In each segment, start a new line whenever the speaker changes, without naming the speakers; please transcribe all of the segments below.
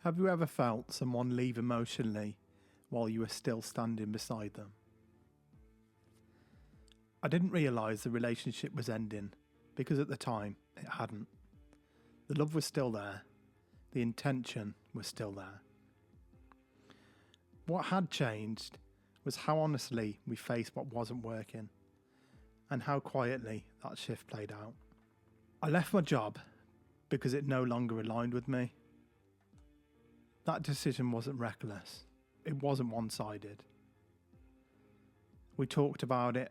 Have you ever felt someone leave emotionally while you were still standing beside them? I didn't realise the relationship was ending because at the time it hadn't. The love was still there. The intention was still there. What had changed was how honestly we faced what wasn't working and how quietly that shift played out. I left my job because it no longer aligned with me. That decision wasn't reckless. It wasn't one-sided. We talked about it,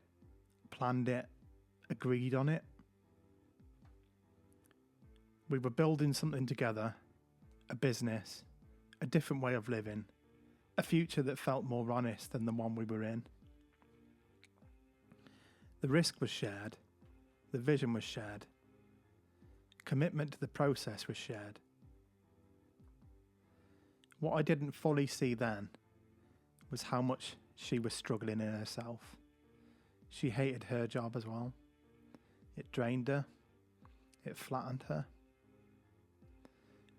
planned it, agreed on it. We were building something together, a business, a different way of living, a future that felt more honest than the one we were in. The risk was shared, the vision was shared, commitment to the process was shared. What I didn't fully see then was how much she was struggling in herself. She hated her job as well. It drained her. It flattened her.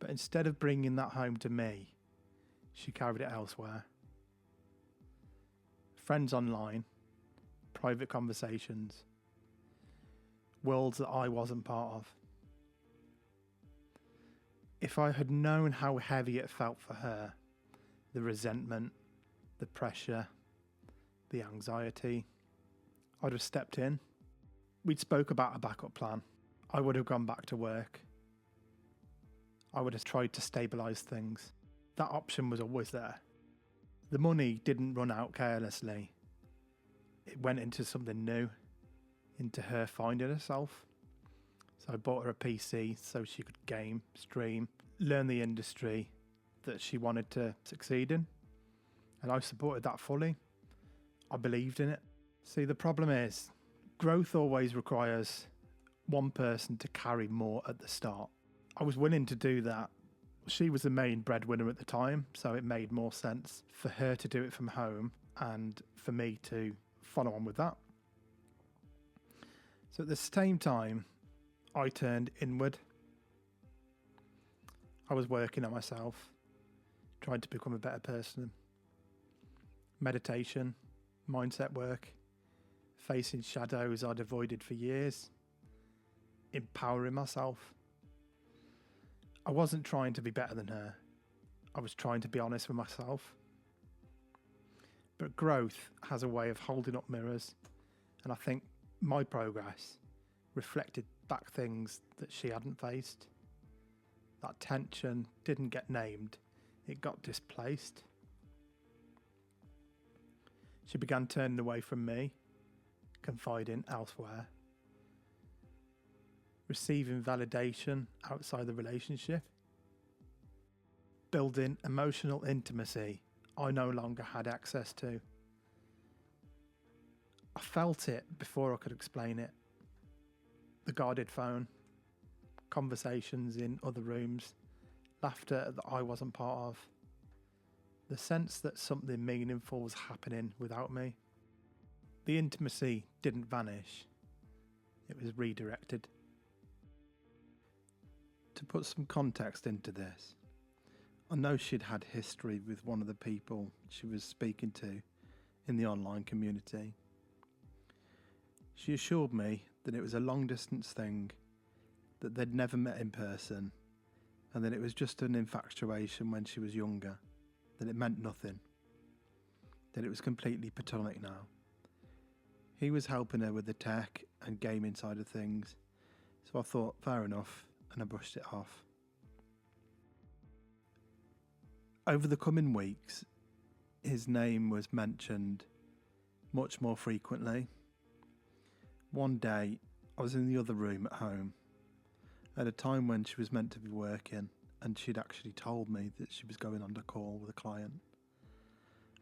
But instead of bringing that home to me, she carried it elsewhere. Friends online, private conversations, worlds that I wasn't part of. If I had known how heavy it felt for her, the resentment, the pressure, the anxiety, I'd have stepped in. We'd spoke about a backup plan. I would have gone back to work. I would have tried to stabilise things. That option was always there. The money didn't run out carelessly. It went into something new, into her finding herself. So I bought her a PC so she could game, stream, learn the industry that she wanted to succeed in. And I supported that fully. I believed in it. See, the problem is, growth always requires one person to carry more at the start. I was willing to do that. She was the main breadwinner at the time, so it made more sense for her to do it from home and for me to follow on with that. So at the same time, I turned inward. I was working on myself, trying to become a better person. Meditation, mindset work, facing shadows I'd avoided for years, empowering myself. I wasn't trying to be better than her. I was trying to be honest with myself. But growth has a way of holding up mirrors, and I think my progress reflected back things that she hadn't faced. That tension didn't get named, it got displaced. She began turning away from me, confiding elsewhere, receiving validation outside the relationship, building emotional intimacy I no longer had access to. I felt it before I could explain it. The guarded phone, conversations in other rooms, laughter that I wasn't part of, the sense that something meaningful was happening without me. The intimacy didn't vanish, it was redirected. To put some context into this, I know she'd had history with one of the people she was speaking to in the online community. She assured me that it was a long distance thing, that they'd never met in person, and that it was just an infatuation when she was younger, that it meant nothing, that it was completely platonic now. He was helping her with the tech and gaming side of things, so I thought fair enough, and I brushed it off. Over the coming weeks, his name was mentioned much more frequently. One day, I was in the other room at home, at a time when she was meant to be working, and she'd actually told me that she was going on a call with a client.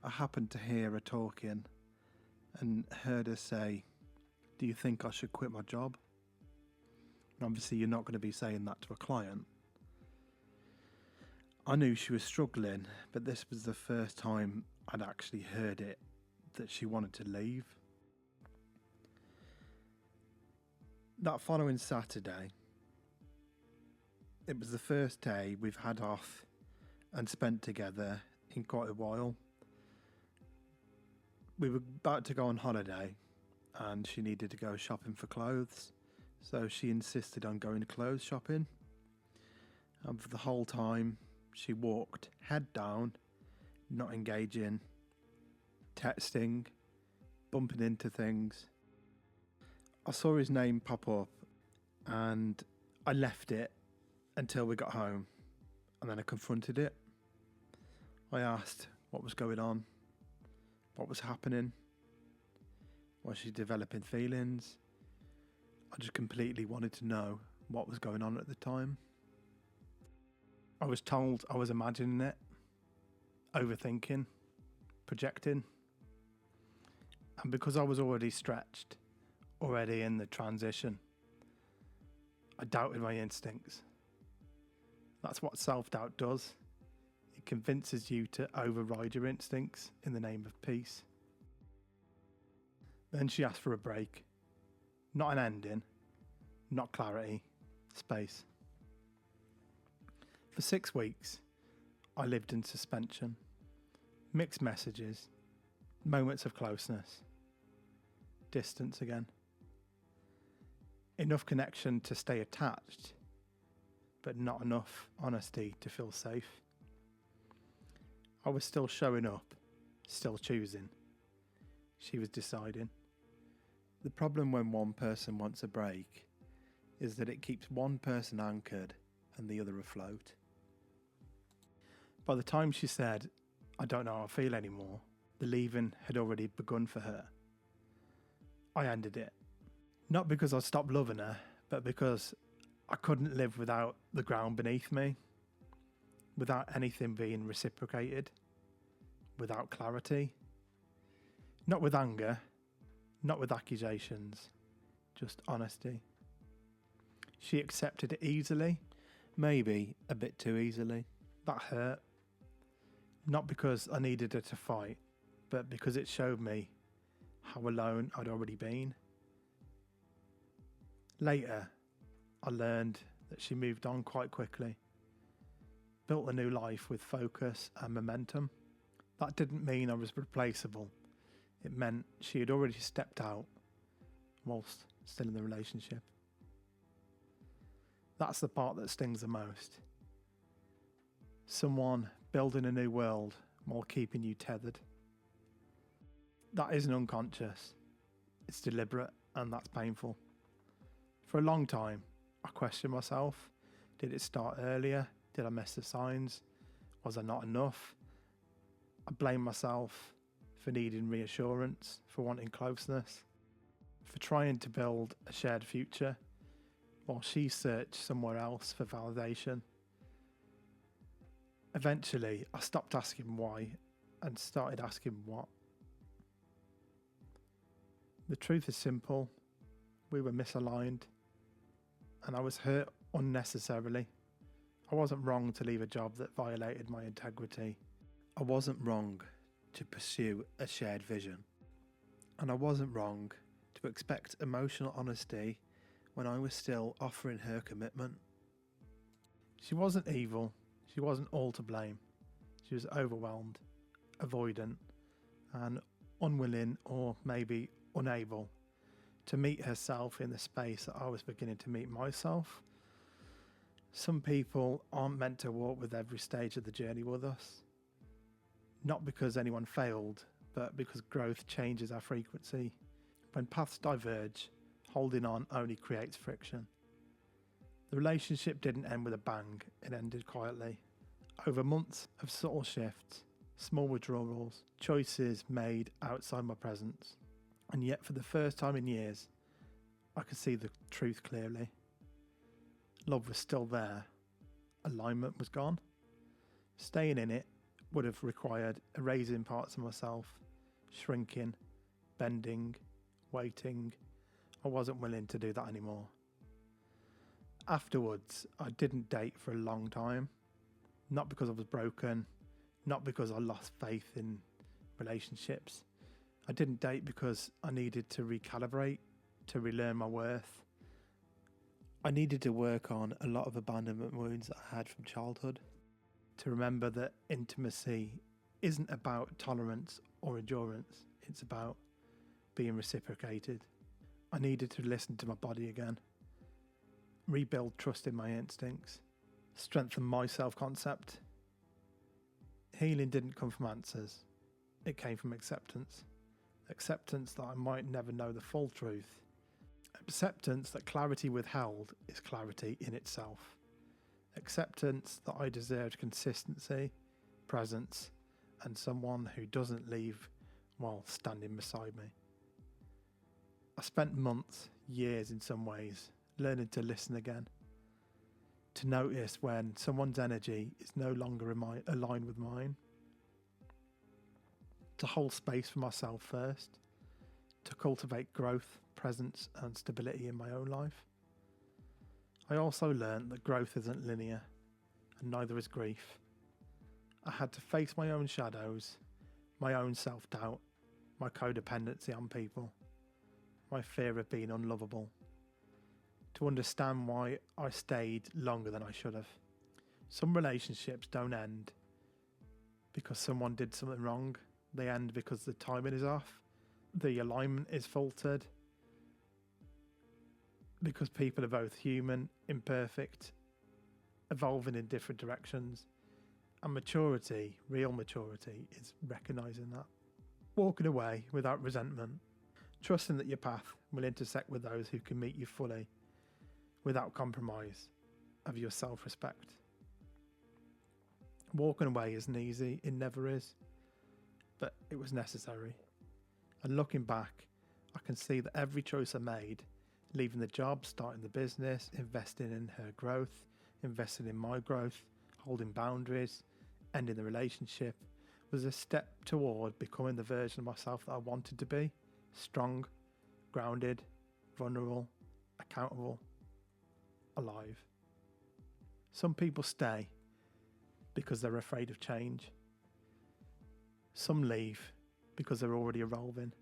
I happened to hear her talking and heard her say, "Do you think I should quit my job?" And obviously you're not going to be saying that to a client. I knew she was struggling, but this was the first time I'd actually heard it, that she wanted to leave. That following Saturday, it was the first day we've had off and spent together in quite a while. We were about to go on holiday and she needed to go shopping for clothes, so she insisted on going clothes shopping. And for the whole time, she walked head down, not engaging, texting, bumping into things. I saw his name pop up and I left it until we got home, and then I confronted it. I asked what was going on, what was happening, was she developing feelings? I just completely wanted to know what was going on at the time. I was told I was imagining it, overthinking, projecting. And because I was already stretched, already in the transition, I doubted my instincts. That's what self-doubt does. It convinces you to override your instincts in the name of peace. Then she asked for a break. Not an ending, not clarity, space. For 6 weeks, I lived in suspension. Mixed messages, moments of closeness, distance again. Enough connection to stay attached, but not enough honesty to feel safe. I was still showing up, still choosing. She was deciding. The problem when one person wants a break is that it keeps one person anchored and the other afloat. By the time she said, "I don't know how I feel anymore," the leaving had already begun for her. I ended it. Not because I stopped loving her, but because I couldn't live without the ground beneath me, without anything being reciprocated, without clarity. Not with anger, not with accusations, just honesty. She accepted it easily, maybe a bit too easily. That hurt. Not because I needed her to fight, but because it showed me how alone I'd already been. Later, I learned that she moved on quite quickly, built a new life with focus and momentum. That didn't mean I was replaceable. It meant she had already stepped out whilst still in the relationship. That's the part that stings the most. Someone building a new world while keeping you tethered. That isn't unconscious. It's deliberate, and that's painful. For a long time, I questioned myself. Did it start earlier? Did I miss the signs? Was I not enough? I blamed myself for needing reassurance, for wanting closeness, for trying to build a shared future, while she searched somewhere else for validation. Eventually, I stopped asking why and started asking what. The truth is simple. We were misaligned, and I was hurt unnecessarily. I wasn't wrong to leave a job that violated my integrity. I wasn't wrong to pursue a shared vision. And I wasn't wrong to expect emotional honesty when I was still offering her commitment. She wasn't evil. She wasn't all to blame. She was overwhelmed, avoidant, and unwilling, or maybe unable, to meet herself in the space that I was beginning to meet myself. Some people aren't meant to walk with every stage of the journey with us. Not because anyone failed, but because growth changes our frequency. When paths diverge, holding on only creates friction. The relationship didn't end with a bang, it ended quietly. Over months of subtle shifts, small withdrawals, choices made outside my presence. And yet for the first time in years, I could see the truth clearly. Love was still there. Alignment was gone. Staying in it would have required erasing parts of myself, shrinking, bending, waiting. I wasn't willing to do that anymore. Afterwards, I didn't date for a long time. Not because I was broken, not because I lost faith in relationships. I didn't date because I needed to recalibrate, to relearn my worth. I needed to work on a lot of abandonment wounds that I had from childhood, to remember that intimacy isn't about tolerance or endurance, it's about being reciprocated. I needed to listen to my body again, rebuild trust in my instincts, strengthen my self-concept. Healing didn't come from answers, it came from acceptance. Acceptance that I might never know the full truth. Acceptance that clarity withheld is clarity in itself. Acceptance that I deserved consistency, presence, and someone who doesn't leave while standing beside me. I spent months, years in some ways, learning to listen again. To notice when someone's energy is no longer aligned with mine. To hold space for myself first. To cultivate growth, presence, and stability in my own life. I also learned that growth isn't linear, and neither is grief. I had to face my own shadows, my own self-doubt, my codependency on people, my fear of being unlovable, to understand why I stayed longer than I should have. Some relationships don't end because someone did something wrong. They end because the timing is off, the alignment is faltered, because people are both human, imperfect, evolving in different directions. And maturity, real maturity, is recognising that. Walking away without resentment, trusting that your path will intersect with those who can meet you fully, without compromise of your self-respect. Walking away isn't easy, it never is, but it was necessary. And looking back, I can see that every choice I made, leaving the job, starting the business, investing in her growth, investing in my growth, holding boundaries, ending the relationship, was a step toward becoming the version of myself that I wanted to be. Strong, grounded, vulnerable, accountable, alive. Some people stay because they're afraid of change. Some leave because they're already evolving.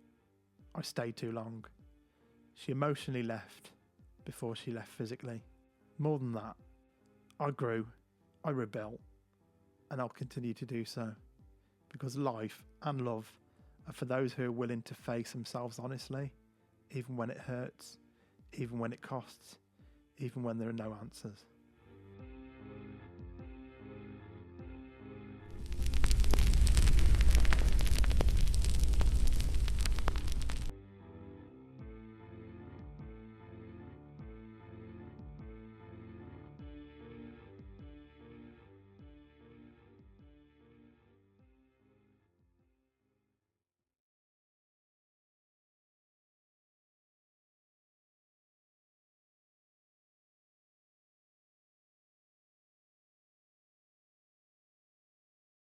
I stayed too long. She emotionally left before she left physically. More than that, I grew, I rebuilt, and I'll continue to do so, because life and love are for those who are willing to face themselves honestly, even when it hurts, even when it costs, even when there are no answers.